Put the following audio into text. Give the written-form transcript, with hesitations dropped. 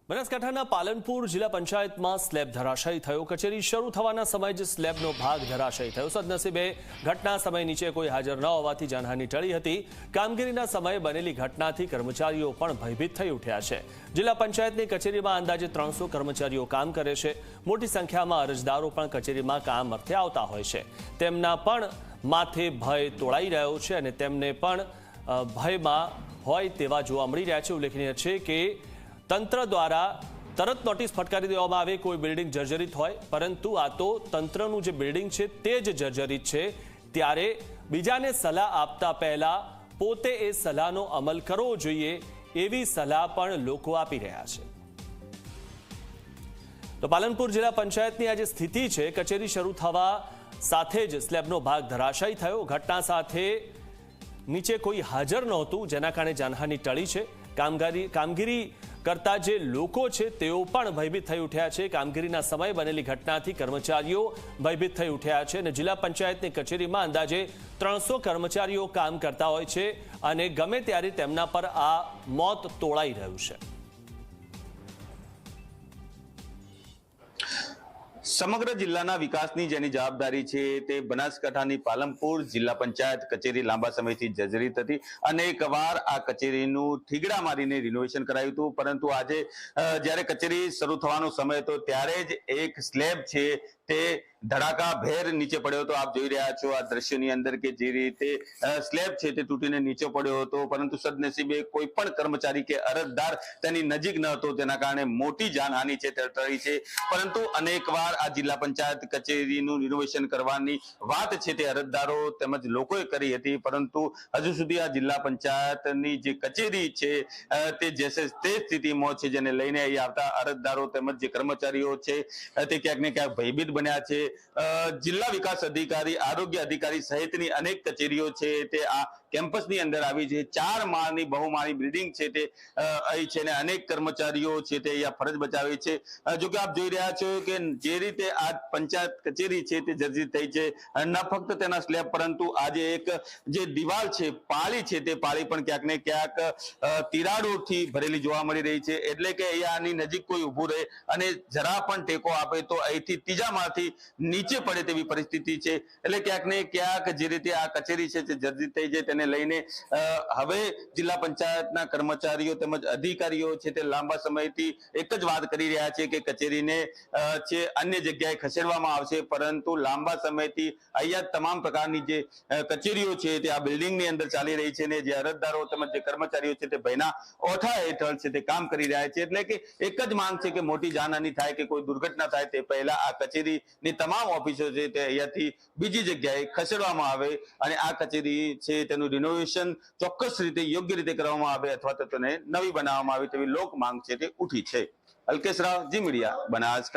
બનાસકાંઠાના પાલનપુર જિલ્લા પંચાયતમાં સ્લેબ ધરાશાયી થયો। કચેરી શરૂ થવાના સમયે જ સ્લેબનો ભાગ ધરાશાયી થયો। સદનસીબે ઘટના સમયે નીચે કોઈ હાજર ન હોવાથી જાનહાનિ ટળી હતી। કામગીરીના સમયે બનેલી ઘટનાથી કર્મચારીઓ પણ ભયભીત થઈ ઉઠ્યા છે। જિલ્લા પંચાયતની કચેરીમાં અંદાજે 300 કર્મચારીઓ કામ કરે છે। મોટી સંખ્યામાં અરજદારો પણ કચેરીમાં કામ અર્થે આવતા હોય છે। તેમના પણ માથે ભય તોળાઈ રહ્યો છે અને તેમને પણ ભયમાં હોય તેવા જોવા મળી રહ્યા છે। ઉલ્લેખનીય છે કે તંત્ર દ્વારા તરત નોટિસ ફટકારી દેવામાં આવે કોઈ બિલ્ડિંગ જર્જરિત હોય, પરંતુ આ તો તંત્રનું જે બિલ્ડિંગ છે તે જ જર્જરિત છે। ત્યારે બીજાને સલાહ આપતા પહેલા પોતે એ સલાહનો અમલ કરવો જોઈએ એવી સલાહ પણ લોકો આપી રહ્યા છે। તો પાલનપુર જિલ્લા પંચાયતની આ જે સ્થિતિ છે, કચેરી શરૂ થવા સાથે જ સ્લેબનો ભાગ ધરાશાયી થયો। ઘટના સાથે નીચે કોઈ હાજર નહોતું, જેના કારણે જાનહાનિ ટળી છે। કામગીરી કરતા જે લોકો છે તેઓ પણ ભયભીત થઈ ઉઠ્યા છે। કામગીરીના સમયે બનેલી ઘટનાથી કર્મચારીઓ ભયભીત થઈ ઉઠ્યા છે અને જિલ્લા પંચાયતની કચેરીમાં અંદાજે 300 કર્મચારીઓ કામ કરતા હોય છે અને ગમે ત્યારે તેમના પર આ મોત તોળાઈ રહ્યું છે। સમગ્ર જિલ્લાના વિકાસની જેની જવાબદારી છે તે બનાસકાંઠાની પાલનપુર જિલ્લા પંચાયત કચેરી લાંબા સમયથી જર્જરિત હતી। અનેકવાર આ કચેરીનું ઠીગડા મારીને રિનોવેશન કરાયું હતું, પરંતુ આજે જ્યારે કચેરી શરૂ થવાનો સમય હતો ત્યારે જ એક સ્લેબ છે તે ધડાકાભેર નીચે પડ્યો હતો। આપ જોઈ રહ્યા છો આ દ્રશ્યની અંદર કે જે રીતે સ્લેબ છે તે તૂટીને નીચે પડ્યો હતો, પરંતુ સદનસીબે કોઈ પણ કર્મચારી કે અરજદાર તેની નજીક ન હતો, તેના કારણે મોટી જાનહાનિ છે તે ટળી છે। પરંતુ અનેકવાર આ જિલ્લા પંચાયત કચેરીનું રિનોવેશન કરવાની વાત છે તે અરજદારો તેમજ લોકોએ કરી હતી, પરંતુ હજુ સુધી આ જિલ્લા પંચાયતની જે કચેરી છે તે તે સ્થિતિમાં છે, જેને લઈને અહીં આવતા અરજદારો તેમજ જે કર્મચારીઓ છે તે ક્યાંક ને ક્યાંક ભયભીત બન્યા છે। જિલ્લા વિકાસ અધિકારી, આરોગ્ય અધિકારી સહિતની અનેક કચેરીઓ છે તે આ કેમ્પસની અંદર આવી છે। 4 માળની બહુમાળી બિલ્ડિંગ છે તે અહીં છે ને અનેક કર્મચારીઓ છે તે અહીંયા ફરજ બજાવે છે। જો કે આપ જોઈ રહ્યા છો કે જે રીતે આ પંચાયત કચેરી છે તે જર્જરિત થઈ છે, ન ફક્ત તેના સ્લેબ પરંતુ આજે એક જે દિવાલ છે, પાળી છે, તે પાળી પણ ક્યાંક ને ક્યાંક તિરાડોથી ભરેલી જોવા મળી રહી છે। એટલે કે અહીંયાની નજીક કોઈ ઊભું રહે અને જરા પણ ટેકો આપે તો અહીંથી ત્રીજા માળથી નીચે પડે તેવી પરિસ્થિતિ છે। એટલે ક્યાંક ને ક્યાંક જે રીતે આ કચેરી છે તે જર્જરિત થઈ છે, તેને લઈને હવે જિલ્લા પંચાયતના કર્મચારીઓ તેમજ અધિકારીઓ છે તે લાંબા સમયથી એક જ વાત કરી રહ્યા છે કે કચેરીને છે અન્ય જગ્યાએ ખસેડવામાં આવશે, પરંતુ લાંબા સમયથી અહીંયા તમામ પ્રકારની જે કચેરીઓ છે તે આ બિલ્ડિંગની અંદર ચાલી રહી છે ને જે અરજદારો તેમજ જે કર્મચારીઓ છે તે ભયના ઓઠા હેઠળ છે તે કામ કરી રહ્યા છે। એટલે કે એક જ માંગ છે કે મોટી જાનહાનિ થાય કે કોઈ દુર્ઘટના થાય તે પહેલા આ કચેરીની તમામ ઓફિસો છે તે અહીંયાથી બીજી જગ્યાએ ખસેડવામાં આવે અને આ કચેરી છે તેનું રિનોવેશન ચોક્કસ રીતે યોગ્ય રીતે કરવામાં આવે અથવા તો તેને નવી બનાવવામાં આવે તેવી લોક માંગ છે તે ઉઠી છે। અલ્કેશ રાવ, જી મીડિયા, બનાસકાંઠા।